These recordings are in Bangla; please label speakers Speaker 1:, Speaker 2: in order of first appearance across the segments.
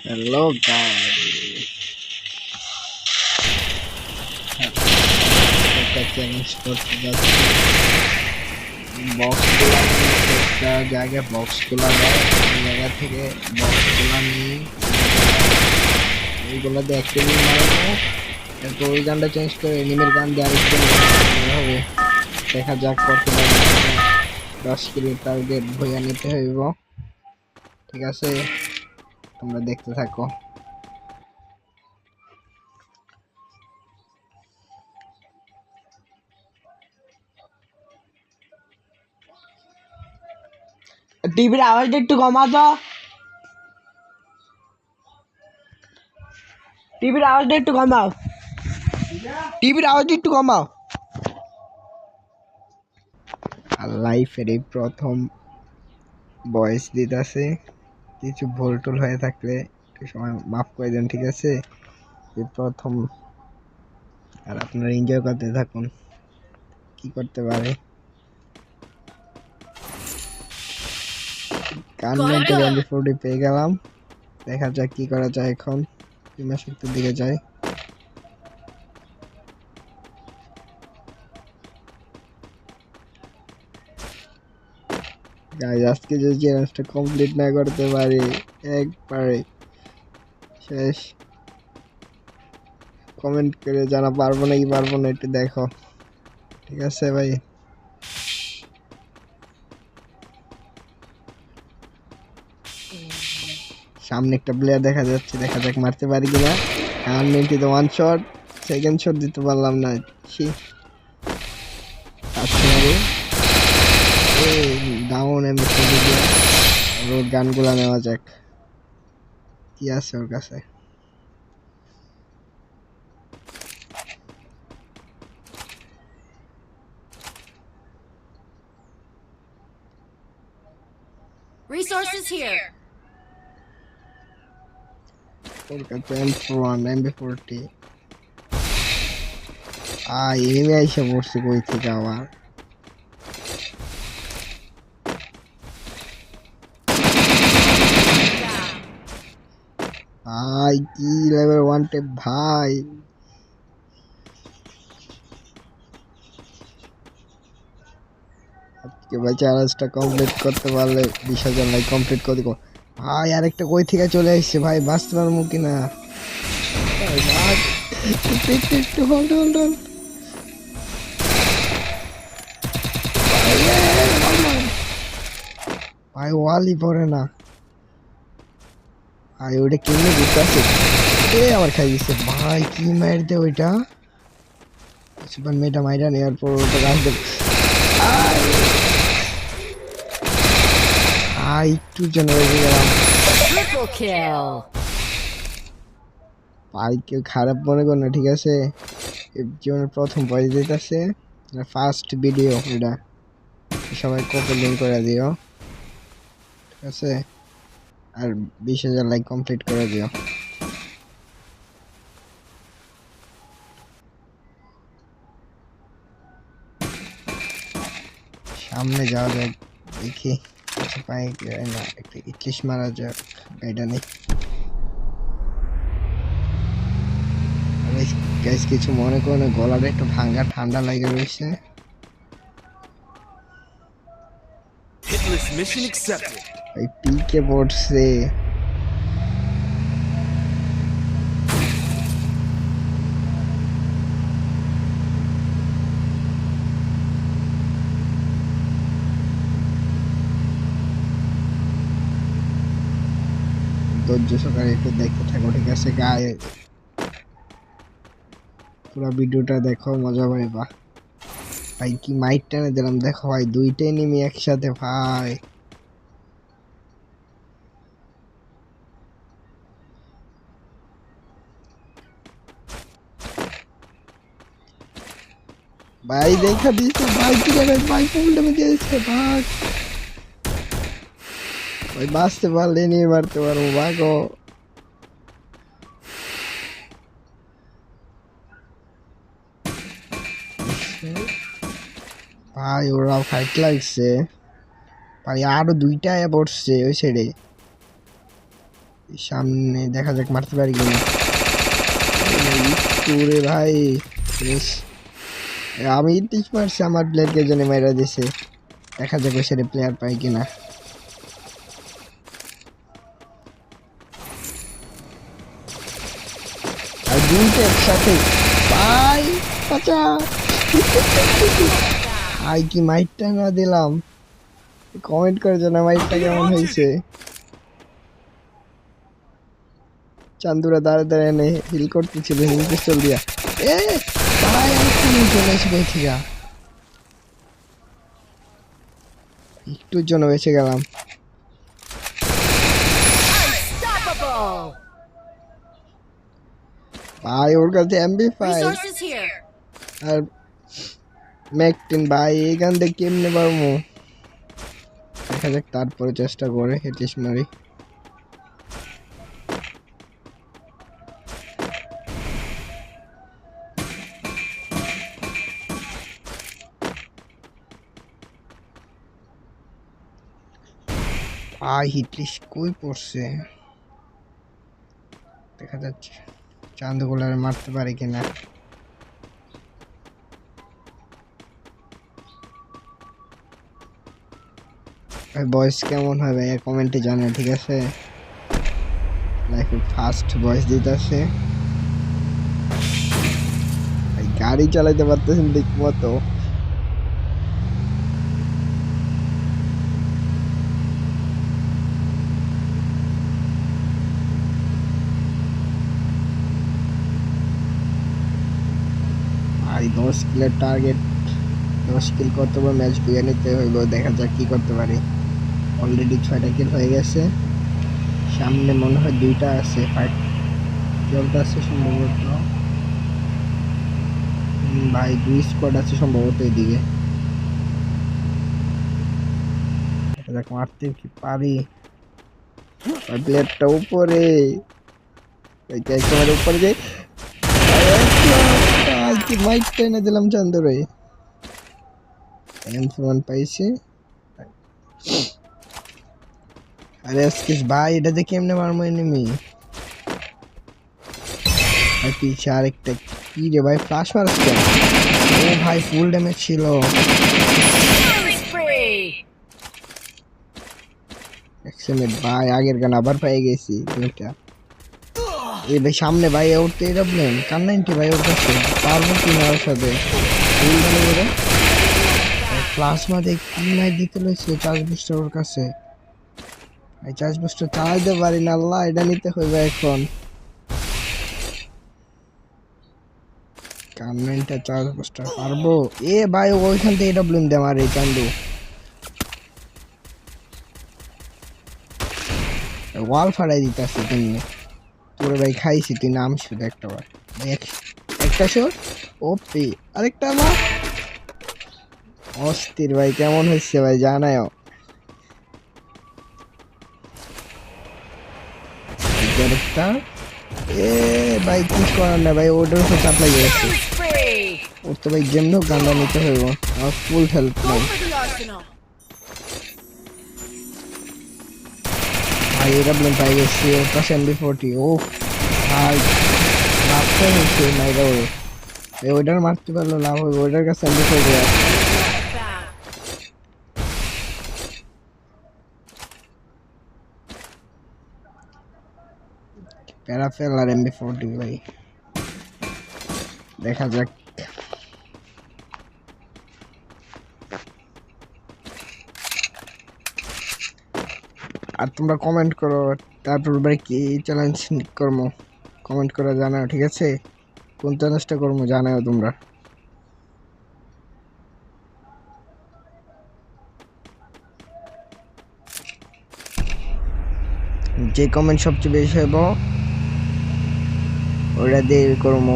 Speaker 1: হ্যালো গাইস, একটা চ্যালেঞ্জ করতে যাচ্ছি। বক্সগুলো একটা জায়গায় বক্সগুলো দেয়, ওই জায়গা থেকে বক্সগুলো নিয়ে ওইগুলো দিয়ে একটা এনিমি মারবো। এরপর ওই গানটা চেঞ্জ করে এনিমির গান দিয়ে আরেকজন হবে। দেখা যাক কত 10 কিলো টার্গেট ভইয়া নিতে হইব। ঠিক আছে, তোমরা দেখতে থাকো। টিভির আওয়াজটা একটু কমা তো। টিভির আওয়াজটা একটু কমাও। টিভির আওয়াজটা একটু কমাও। লাইফের এই প্রথম ভয়েস দিতেছে, কিছু ভুল টুল হয়ে থাকলে একটু সময় মাফ করে দেন, ঠিক আছে? এই প্রথম, আর আপনারা এনজয় করতে থাকুন। কি করতে পারে গান মধ্যে MB40 পেয়ে গেলাম। দেখা যাক কি করা যায় এখন। বিমা শক্তির দিকে যাই। গাইজ, আজকে যদি চ্যালেঞ্জটা কমপ্লিট না করতে পারি একবারে শেষ। কমেন্ট করে জানা পারবো নাকি পারবো না একটু দেখো, ঠিক আছে ভাই? সামনে একটা প্লেয়ার দেখা যাচ্ছে, দেখা যাক মারতে পারি কিনা। Unlimited one shot, second shot দিতে পারলাম না। ডাউন এমনি দিয়ে ওর গানগুলা নেওয়া যাক, কি আছে ওর কাছে।
Speaker 2: Resources here.
Speaker 1: ওর কাছে M4 MB40। এনিমি আইসা পড়ছে কই থেকে আবার। ভাই কি লেভেল 1 টেপ ভাই। আজকে ভাই চ্যালেঞ্জটা কমপ্লিট করতে পারলে 20,000 লাইক কমপ্লিট করে দিব ভাই। আরেকটা কই থেকে চলে আসছে ভাই, বাঁচতে পারবো কিনা ভাই? একটু হোল্ড হোল্ড হোল্ড ভাই, ওয়ালই পড়ে না ভাই। ওইটা কিনে দিতে আছে, আবার খাই দিচ্ছে ভাই। কি মার দে ওইটা, সুপার মেটা মাইরা নেওয়ার পর ওটা গাছ দেবে। একটু যেন বেঁচে গেলাম
Speaker 2: Triple kill.
Speaker 1: ভাই। কেউ খারাপ মনে কর না, ঠিক আছে? জীবনের প্রথম ভয়েস দিতেছে, ফার্স্ট ভিডিও এটা। সবাই কপি লিঙ্ক করে দিও, ঠিক আছে? আর 20,000 লাইক কমপ্লিট করে দিও। সামনে যাওয়া যাক, দেখি কিছু পাই না। একটা ইটলিশ মারা যাক, গাইডা নেই। গাইস কিছু মনে করো না, গলাটা একটু ভাঙ্গা, ঠান্ডা লাগে রয়েছে।
Speaker 3: Hitless mission accepted.
Speaker 1: ভাই পিকে পড়ছে। ধৈর্য সহকারে একটু দেখতে থাকো, ঠিক আছে? গায়ে পুরো ভিডিওটা দেখো, মজা পাইবা ভাই। কি মাইক টেনে দিলাম দেখো ভাই, দুইটাই নেমে একসাথে ভাই। ভাই দেখা দিয়েছে ভাই, কি জানেন ভাই, ফুল ড্যামেজ দিয়েছে ভাই। ভাই বাঁচতে পারলে নিয়ে মারতে পারবো ভাগো। ভাই ওরা ফাইট লাগছে ভাই, আরো দুইটা পড়ছে ওই সাইডে। সামনে দেখা যাক মারতে পারি কিনা। তোরে ভাই বেশ, আমি টিচ মারছি, আমার প্লেয়ারকে জন্য মেরা দিছে। দেখা যাক ওই সাইডে প্লেয়ার পাই কিনা। আর দুইটা একসাথে ভাই বাঁচা। আই কি মাইটটা না দিলাম, কমেন্ট করে জানা মাইটটা কেমন হয়েছে। চান্দুরা দাঁড়ে দাঁড়ে এনে হিল করতেছিল হিল পিস্তল দিয়া। এ ভাই আমি চলে এসে গেছি গা, একটুর জন্য বেঁচে গেলাম।
Speaker 2: Unstoppable.
Speaker 1: ভাই ওর কাছে MP5
Speaker 2: Resources here.
Speaker 1: আর ম্যাক-10 ভাই এখান থেকে কেমনে পারবো। দেখা যাক তারপরে চেষ্টা করে হেডলিস্ট মারি। ভাই হিটলিস্ট কই পড়ছে দেখা যাচ্ছে, চান্দগুলার মারতে পারে কিনা। ভাই ভয়েস কেমন হয় ভাই কমেন্টে জানান, ঠিক আছে। লাইফে ফার্স্ট ভয়েস দিতেছে ভাই, গাড়ি চালাইতে পারতেছেন ঠিক মতো। ভাই 10 কিলের টার্গেট, 10 কিল কতবার ম্যাচ বুঝে নিতে হইব। দেখা যাক কি করতে পারি। অলরেডি 6টা কিল হয়ে গেছে, সামনে মনে হয় 2টা আছে, ফাইট চলতে আছে সম্ভবত। ভাই 2 স্কোয়াড আছে সম্ভবত এদিকে। দেখা যাক মারতে কি পারি। প্লেয়ারটা উপরে, একেবারে উপরে যাই। কি মাইক টেনে দিলাম চান্দরে। M1 পাইছি। আরে আজকে ভাই এটা দেখে কেমনে মারবো এনিমি। ভাই পিছে আরেকটা কি রে ভাই, ফ্লাশ মারছ কেন? ও ভাই ফুল ড্যামেজ ছিল।
Speaker 2: Killing spree.
Speaker 1: এক্সেলেন্ট ভাই, আগের গান আবার পেয়ে গেছি দুইটা। এই ভাই সামনে ভাই উঠতে এটা প্লেন কান্নাইনটি ভাই ওর কাছে পারবো কি না ওর সাথে। ফুল ড্যামেজ প্লাজমা দেখ কি নাই দিতে লইছে চার্জ বুস্টার ওর কাছে। ভাই চার্জ বুস্টার চালাইতে পারি না, আল্লাহ এটা নিতে হইবে এখন। কান্নাইনটা চার্জ বুস্টার পারবো। এ ভাই ওইখান থেকে এটা ব্লেম দে আমার এই চান্দু। ওয়াল ফাড়াই দিতেছে তুমি, তোরে ভাই খাইছি তুই নাম শুধু একটা বার। একটা শট ওপি, আরেকটা আমার অস্থির ভাই। কেমন হচ্ছে ভাই জানাও। আরেকটা এ ভাই কি করার না ভাই, ওটার উপর চাপ লাগিয়ে গেছে।
Speaker 2: Killing spree.
Speaker 1: ওর তো ভাই যেমন গান্ডা নিতে হইব, আমার ফুল হেল্প
Speaker 2: Go
Speaker 1: নাই।
Speaker 2: for the arsenal.
Speaker 1: ভাই এটা ব্লেম পাই গেছি, ওর কাছে MB40। ও ভাই লাভটা হচ্ছে নাইরা ওরে, ওইটার মারতে পারলো লাভ হইব, ওইটার কাছে MB40 আছে।
Speaker 2: Back.
Speaker 1: প্যারাফেল আর MB40 ভাই, দেখা যাক। আর তোমরা কমেন্ট করো, তারপর ভাই কি চ্যালেঞ্জ করবো কমেন্ট করে জানাও, ঠিক আছে। কোন চ্যালেঞ্জটা করবো জানাও তোমরা। যে কমেন্ট সবচেয়ে বেশি হইব ওইটা দিয়ে করবো,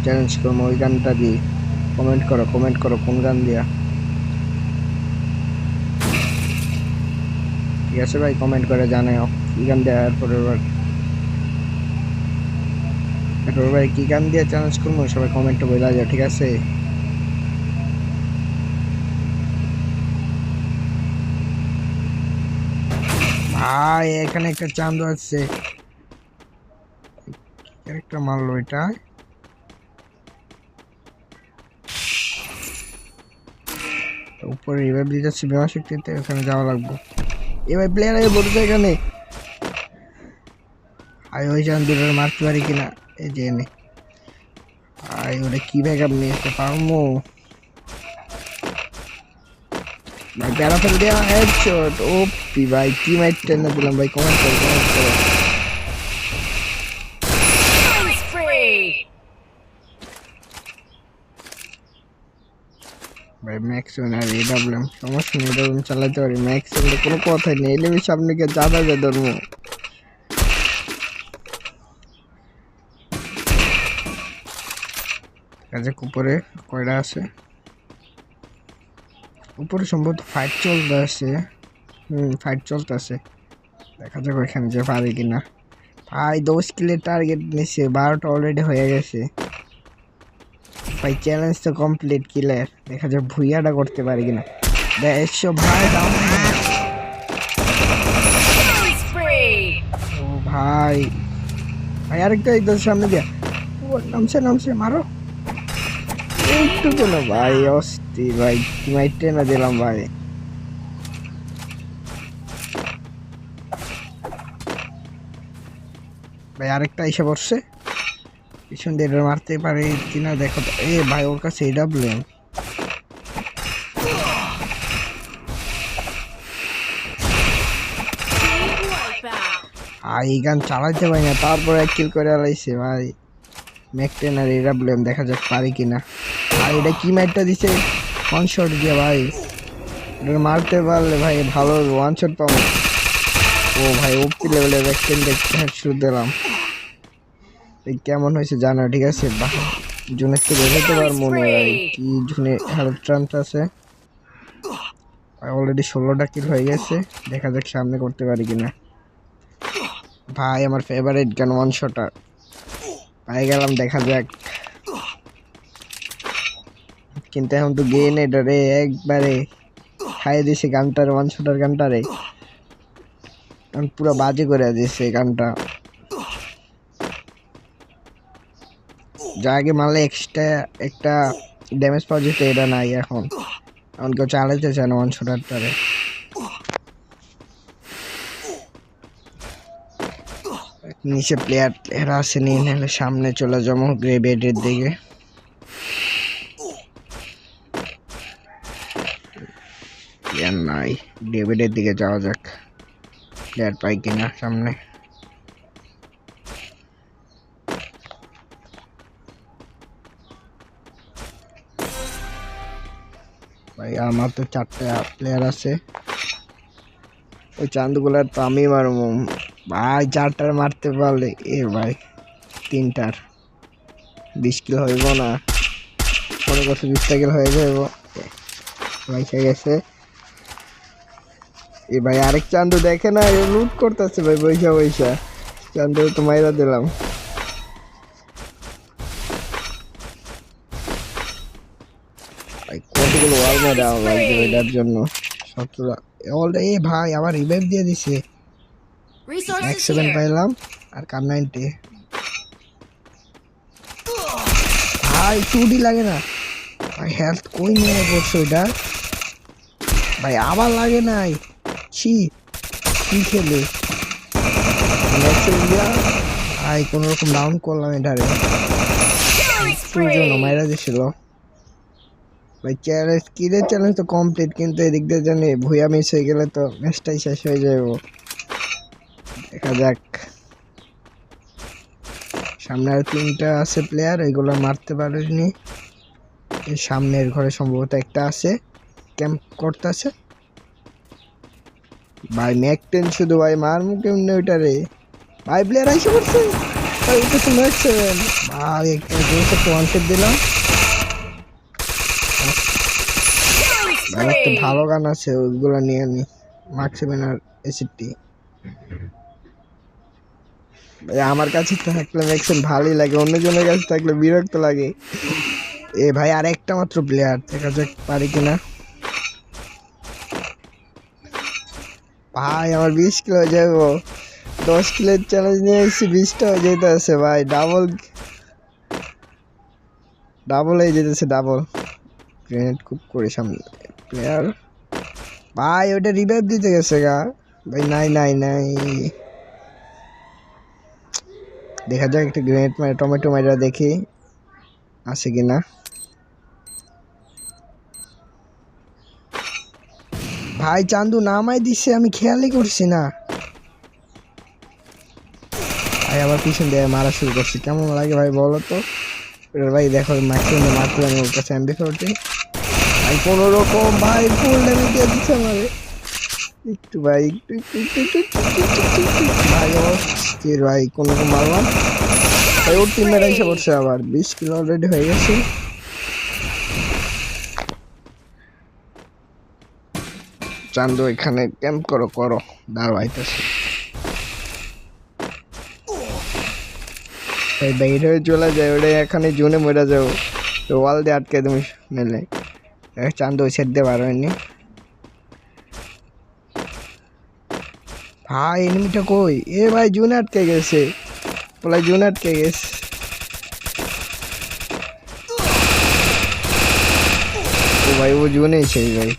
Speaker 1: চ্যালেঞ্জ করবো ওই গানটা দিয়ে। কমেন্ট করো কোন গান দিয়া, ঠিক আছে ভাই। কমেন্ট করে জানাও কি গান দেওয়া, এরপর ভাই কি গান দিয়ে চ্যালেঞ্জ করবো সবাই কমেন্টে বলে যাও, ঠিক আছে। ভাই এখানে একটা চান্দু আছে, একটা মারলো এটা। উপরে রিভাইভ দিতেছে বিমা শক্তিতে, ওখানে যাওয়া লাগবে। এবার প্লেয়ার আগে বলতে এখানে আই ওই যান দূরের মারতে পারি কিনা। এই যে এনে আই ওটা কি ব্যাকআপ নিয়ে আসতে পারবো ভাই। প্যারা ফেল দেওয়া হেডশট। ওপি ভাই কি মাইট টেনে দিলাম ভাই। কমেন্ট করো কমেন্ট করো।
Speaker 2: Killing spree.
Speaker 1: ভাই ম্যাক্সিমাম আর এডাব্লিউএম সমস্যা নেই, এডাব্লিউএম চালাতে পারি। ম্যাক্সিমাম কোনো কথাই নেই, এলিমি সামনে গিয়ে যাবে যে ধর্ম। কাজে উপরে কয়টা আছে, উপরে সম্ভবত ফাইট চলতে আছে। ফাইট চলতে আছে, দেখা যাক ওইখানে যে পারি কিনা। ভাই 10 কিলের টার্গেট নিচ্ছে, 12টা অলরেডি হয়ে গেছে ভাই। চ্যালেঞ্জ তো কমপ্লিট কিলের, দেখা যাক ভুইয়াটা করতে পারি কিনা। 150 ভাই দাম।
Speaker 2: Killing spree.
Speaker 1: ও ভাই ভাই আরেকটা একদম সামনে দিয়া। ও নামছে নামছে, মারো একটু কেন ভাই। অস্থির ভাই, মাইট টেনে দিলাম ভাই। ভাই আরেকটা এসে পড়ছে, পিছন দিয়ে মারতে পারে কিনা দেখো তো। এ ভাই ওর কাছে এডাব্লিউএম।
Speaker 2: Wipeout.
Speaker 1: এই গান চালাইতে পারি না, তারপরে কিল করে আলাইছে ভাই। ম্যাকটেন আর এডাব্লিউএম, দেখা যাক পারি কিনা। আর এটা কি ম্যাটটা দিছে ওয়ান শট দিয়ে ভাই। এটা মারতে পারলে ভাই ভালো ওয়ান শট পাবো। ও ভাই ওপি লেভেলের ম্যাকটেন দেখতে শুরু দিলাম। কেমন হয়েছে জানো, ঠিক আছে। জুনের তো বেরোতে পার মনে হয় কি জুনে হেল্প ট্রান্স আছে। অলরেডি 16টা কিল হয়ে গেছে, দেখা যাক সামনে করতে পারি কিনা। ভাই আমার ফেভারিট গান ওয়ান শটার পাই গেলাম, দেখা যাক। কিন্তু এখন তো গেন এটা রে একবারে খাইয়ে দিছে গানটার, ওয়ান শটার গানটারে পুরো বাজে করে দিয়েছে গানটা। যা আগে মারলে এক্সট্রা একটা ড্যামেজ পাওয়া যেত, এটা নাই এখন। এখন কেউ চালাইতে চায় না ওয়ান শটারটারে। নিচে প্লেয়ার আছে, নিয়ে নিলে সামনে চলে যাবো গ্রেভেডের দিকে। প্লেয়ার নাই, গ্রেভেডের দিকে যাওয়া যাক। প্লেয়ার পাই কিনা সামনে। ভাই আমার তো 4টা প্লেয়ার আছে, ওই চান্দগুলার তো আমি মারবো ভাই। 4টার মারতে পারলে এ ভাই 3টার 20 কিলো হইব না, মনে করছে 20টা কিলো হয়ে যাইব ভাই। খেয়ে গেছে এ ভাই। আরেক চান্দু দেখে না, লুট করতেছে ভাই বৈশা বৈশা। চান্দু তো মাইরা দিলাম। কতগুলো ওয়াল মেরে আমার এটার জন্য 17টা অলরেডি। ভাই আবার রিভাইভ দিয়ে দিছে।
Speaker 2: Resources
Speaker 1: 7
Speaker 2: here.
Speaker 1: পাইলাম আর কার 90। ভাই 2D লাগে না ভাই, হেলথ কই নিয়ে পড়ছে ওইটা ভাই। আবার লাগে নাই, ছি কি খেলে ভাই। কোন রকম ডাউন করলাম এটারে,
Speaker 2: Killing
Speaker 1: তোর জন্য
Speaker 2: spree.
Speaker 1: মাইরা দিছিল ভাই। চ্যালেঞ্জ কিলের চ্যালেঞ্জ তো কমপ্লিট, কিন্তু এদিক দিয়ে জানি ভুয়া মিস হয়ে গেলে তো ম্যাচটাই শেষ হয়ে যাবো। দেখা যাক, সামনে আর 3টা আছে প্লেয়ার, এগুলো মারতে পারিনি। এই সামনের ঘরে সম্ভবত একটা আছে, ক্যাম্প করতেছে ভাই। ম্যাকটেন শুধু ভাই মারমু কেমনে ওইটারে ভাই। প্লেয়ার আইসা করছে ভাই, ওটা তো ম্যাক 7 ভাই। একটা জোরসে ওয়ান শট দিলাম
Speaker 2: Killing
Speaker 1: ভাই। একটা
Speaker 2: spree.
Speaker 1: ভালো গান আছে, ওইগুলো নিয়ে নি। মার্ক 7 আর এসিটি ভাই। আমার কাছে থাকলে ম্যাক্সন ভালোই লাগে, অন্যজনের কাছে থাকলে বিরক্ত লাগে। এ ভাই আর একটা মাত্র প্লেয়ার, দেখা যাক পারি কিনা। ভাই আমার 20 কিলো হয়ে যাবো 10 কিলের চ্যালেঞ্জ নিয়ে এসেছি 20টা হয়ে যেতেছে ভাই ডাবল হয়ে যেতেছে ডাবল গ্রেনেড খুব করে সামনে প্লেয়ার ভাই ওটা রিভাইভ দিতে গেছে গা ভাই নাই দেখা যাক একটা গ্রেনেড মারে টমেটো মারা দেখি আছে কিনা ভাই চান্দু নামাই দিছে আমি খেয়ালই করছি না ভাই আবার পিছন দিয়ে মারা শুরু করছি কেমন লাগে ভাই বলো তো ভাই দেখো ম্যাক্সিমাম মারলাম ওর কাছে এমবি40 ভাই কোনো রকম ভাই ফুল ড্যামেজ দিয়ে দিচ্ছে আমারে একটু ভাই ভাই অস্থির ভাই কোনো রকম মারলাম ভাই ওর টিমমেট এসে পড়ছে আবার 20 কিলো অলরেডি হয়ে গেছে চান্দু এখানে ক্যাম্প করো দাঁড়াও আইতাছে ভাই বাইরে হয়ে চলে যায় ওটা এখানে জোনে মরে যাও তো ওয়াল দিয়ে আটকে তুমি মেলে চান্দু সেট দিয়ে বার হয়নি ভাই এনিমিটা কই এ ভাই জোনে আটকে গেছে বলে জোনে আটকে গেছে ও ভাই ও জোনে সেই ভাই